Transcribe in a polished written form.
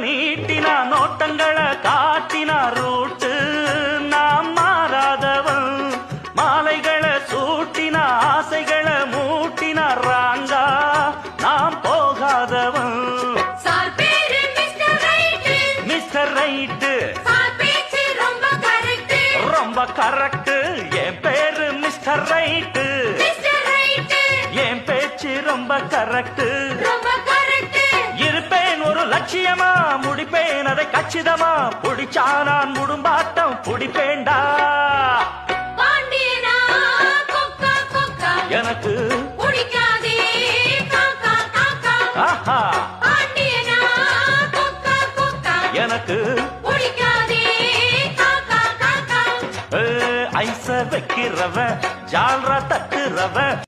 நீட்டினா நோட்டங்களை காட்டினா ரூட்டு நாம் மாறாதவன் மாலைகளை சூட்டினா ஆசைகளை மூட்டினா ராங்கா நாம் போகாதவன் மிஸ்டர் ரைட்டு ரொம்ப கரெக்ட் என் பேரு மிஸ்டர் ரைட்டு என் பேச்சு ரொம்ப கரெக்ட் இருப்பேன் ஒரு லட்சியமா முடிப்பேன் அதை கச்சிதமா புடிச்சா நான் முடும்பாட்டம் புடிப்பேண்டா எனக்கு ஆஹா எனக்கு ஐச வைக்கிறவன் ஜால்ரா தட்டுறவன்